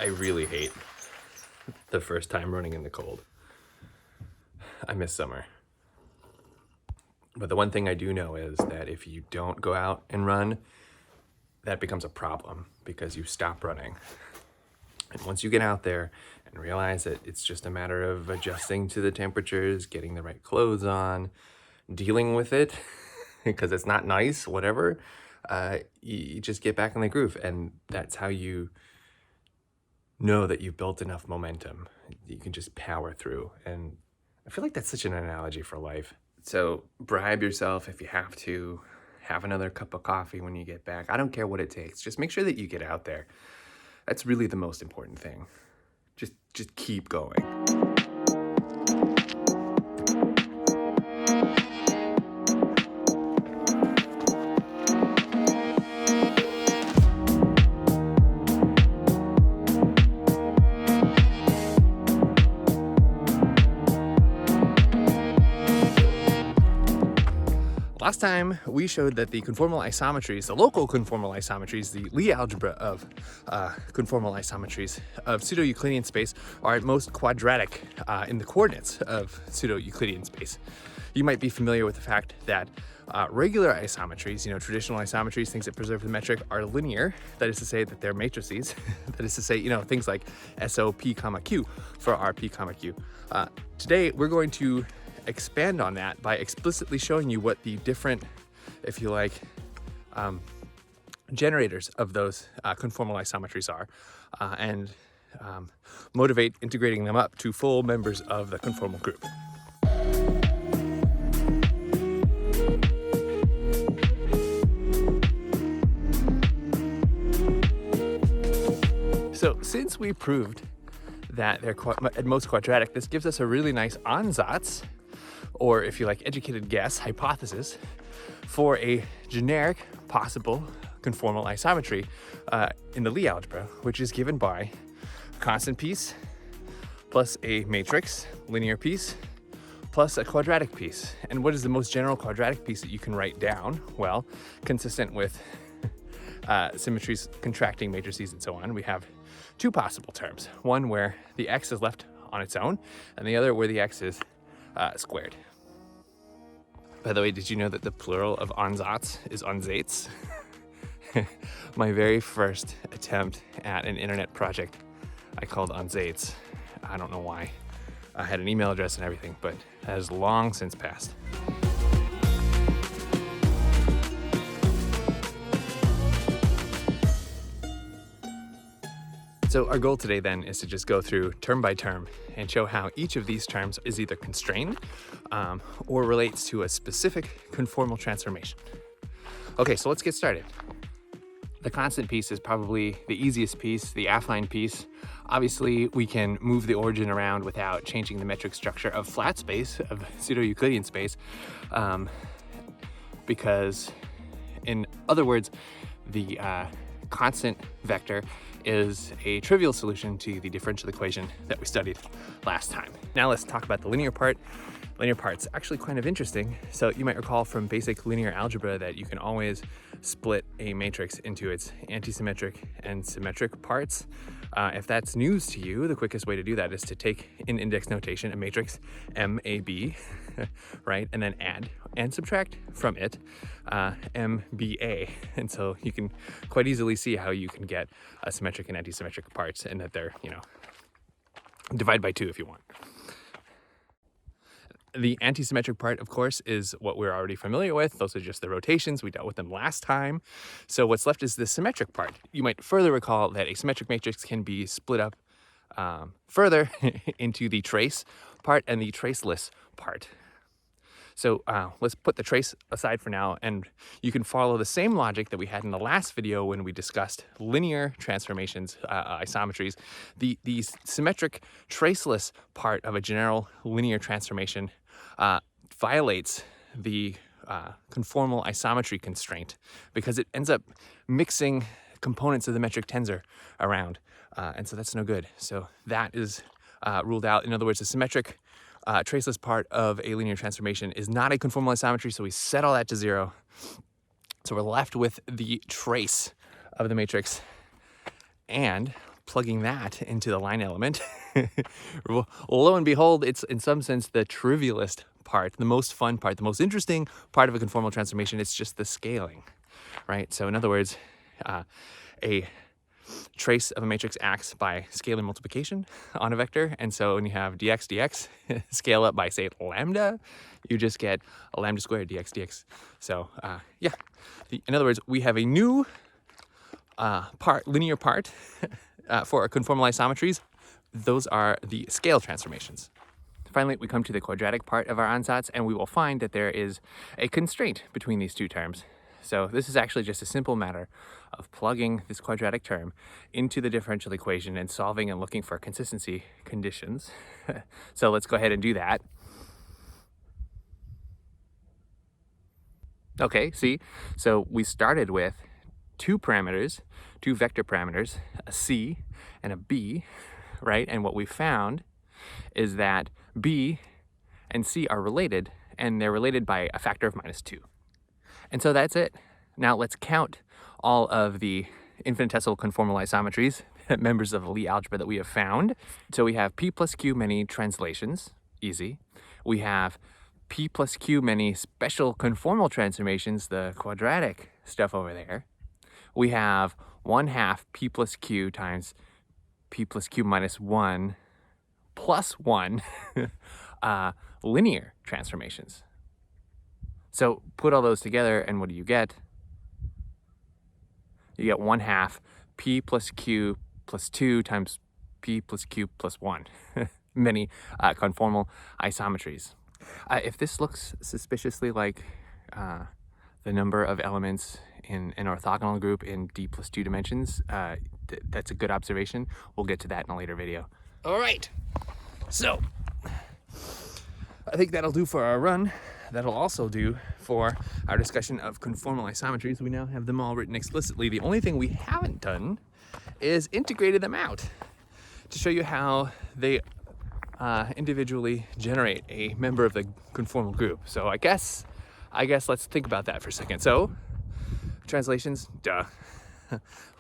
I really hate the first time running in the cold. I miss summer. But the one thing I do know is that if you don't go out and run, that becomes a problem because you stop running. And once you get out there and realize that it's just a matter of adjusting to the temperatures, getting the right clothes on, dealing with it, because it's not nice, whatever, you just get back in the groove. And that's how you know that you've built enough momentum. You can just power through. And I feel like that's such an analogy for life. So bribe yourself if you have to. Have another cup of coffee when you get back. I don't care what it takes. Just make sure that you get out there. That's really the most important thing. Just keep going. Last time we showed that the conformal isometries, the local conformal isometries, the Lie algebra of conformal isometries of pseudo-Euclidean space are at most quadratic in the coordinates of pseudo-Euclidean space. You might be familiar with the fact that regular isometries, traditional isometries, things that preserve the metric, are linear. That is to say that they're matrices. That is to say, things like SO P comma Q for R P comma Q. Today we're going to expand on that by explicitly showing you what the different, if you like, generators of those conformal isometries are, and motivate integrating them up to full members of the conformal group. So since we proved that they're at most quadratic, this gives us a really nice Ansatz, or if you like, educated guess, hypothesis, for a generic possible conformal isometry in the Lie algebra, which is given by a constant piece plus a matrix, linear piece, plus a quadratic piece. And what is the most general quadratic piece that you can write down? Well, consistent with symmetries, contracting matrices, and so on, we have two possible terms. One where the x is left on its own, and the other where the x is squared. By the way, did you know that the plural of Ansatz is Ansatz? My very first attempt at an internet project I called Ansatz. I don't know why. I had an email address and everything, but that has long since passed. So our goal today then is to just go through term by term and show how each of these terms is either constrained or relates to a specific conformal transformation. Okay, so let's get started. The constant piece is probably the easiest piece, the affine piece. Obviously, we can move the origin around without changing the metric structure of flat space, of pseudo-Euclidean space, because, in other words, the constant vector is a trivial solution to the differential equation that we studied last time. Now let's talk about the linear part. Linear part's actually kind of interesting. So you might recall from basic linear algebra that you can always split a matrix into its antisymmetric and symmetric parts. If that's news to you, the quickest way to do that is to take in index notation a matrix MAB, right? And then add and subtract from it MBA. And so you can quite easily see how you can get symmetric and antisymmetric parts, and that they're, divide by 2 if you want. The antisymmetric part, of course, is what we're already familiar with. Those are just the rotations. We dealt with them last time. So what's left is the symmetric part. You might further recall that a symmetric matrix can be split up further into the trace part and the traceless part. So let's put the trace aside for now, and you can follow the same logic that we had in the last video when we discussed linear transformations, isometries. The symmetric traceless part of a general linear transformation violates the conformal isometry constraint because it ends up mixing components of the metric tensor around, and so that's no good. So that is ruled out. In other words, the symmetric traceless part of a linear transformation is not a conformal isometry, so we set all that to 0. So we're left with the trace of the matrix and plugging that into the line element, lo and behold, it's in some sense the trivialist part, the most fun part, the most interesting part of a conformal transformation. It's just the scaling, right? So in other words, a trace of a matrix acts by scalar multiplication on a vector. And so when you have dx scale up by, say, lambda, you just get a lambda squared dx. So yeah, in other words, we have a new linear part for our conformal isometries. Those are the scale transformations. Finally, we come to the quadratic part of our ansatz, and we will find that there is a constraint between these two terms. So this is actually just a simple matter of plugging this quadratic term into the differential equation and solving and looking for consistency conditions. So let's go ahead and do that. Okay, see, so we started with two vector parameters, a c and a b, right? And what we found is that b and c are related, and they're related by a factor of -2. And so that's it. Now let's count all of the infinitesimal conformal isometries, members of Lie algebra that we have found. So we have p plus q many translations, easy. We have p plus q many special conformal transformations, the quadratic stuff over there. We have 1/2 p plus q times p plus q minus 1 plus 1 linear transformations. So put all those together, and what do you get? You get 1/2 p plus q plus 2 times p plus q plus 1. Many conformal isometries. If this looks suspiciously like the number of elements in an orthogonal group in d plus 2 dimensions, that's a good observation. We'll get to that in a later video. All right, so I think that'll do for our run. That'll also do for our discussion of conformal isometries. We now have them all written explicitly. The only thing we haven't done is integrated them out to show you how they individually generate a member of the conformal group. So I guess let's think about that for a second. So translations, duh.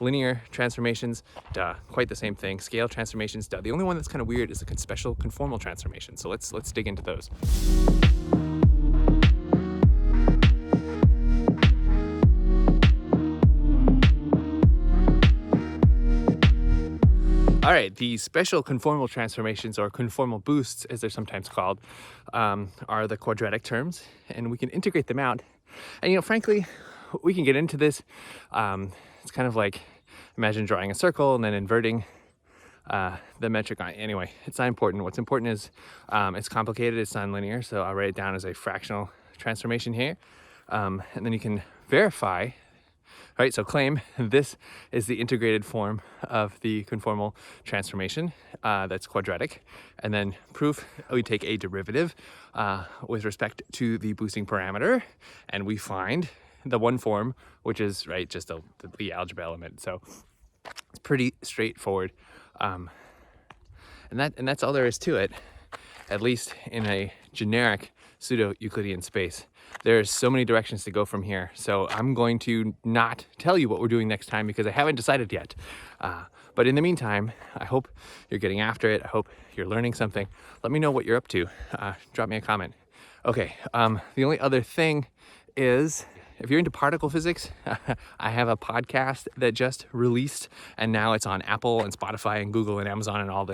Linear transformations, duh. Quite the same thing. Scale transformations, duh. The only one that's kind of weird is a special conformal transformation. So let's dig into those. All right, the special conformal transformations, or conformal boosts as they're sometimes called, are the quadratic terms, and we can integrate them out. And frankly, we can get into this. It's kind of like, imagine drawing a circle and then inverting the metric on. Anyway, it's not important. What's important is it's complicated, it's nonlinear, so I'll write it down as a fractional transformation here. And then you can verify. All right, so claim this is the integrated form of the conformal transformation that's quadratic. And then proof, we take a derivative with respect to the boosting parameter, and we find the one form, which is, right, just the Lie algebra element. So it's pretty straightforward. And that's all there is to it, at least in a generic pseudo-Euclidean space. There's so many directions to go from here. So I'm going to not tell you what we're doing next time because I haven't decided yet. But in the meantime, I hope you're getting after it. I hope you're learning something. Let me know what you're up to. Drop me a comment. Okay, the only other thing is, if you're into particle physics, I have a podcast that just released, and now it's on Apple and Spotify and Google and Amazon and all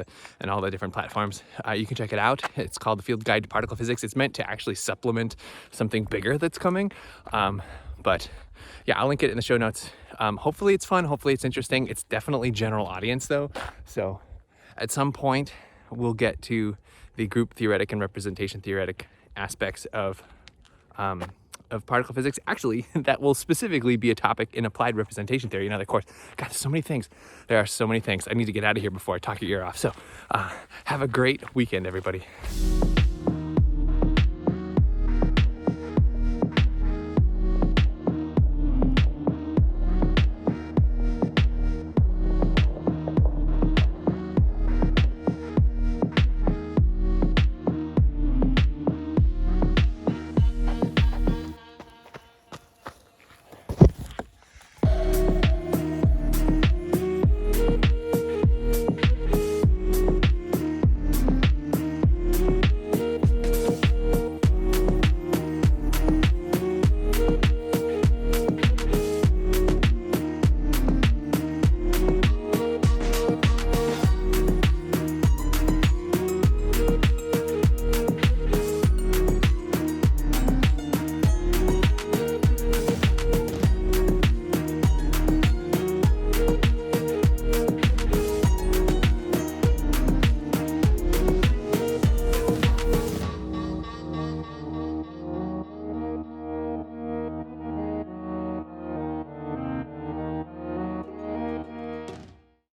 the different platforms. You can check it out. It's called The Field Guide to Particle Physics. It's meant to actually supplement something bigger that's coming. But yeah, I'll link it in the show notes. Hopefully it's fun. Hopefully it's interesting. It's definitely general audience though. So at some point we'll get to the group theoretic and representation theoretic aspects of particle physics. Actually, that will specifically be a topic in applied representation theory, another course. God, there's so many things. There are so many things. I need to get out of here before I talk your ear off. So have a great weekend, everybody.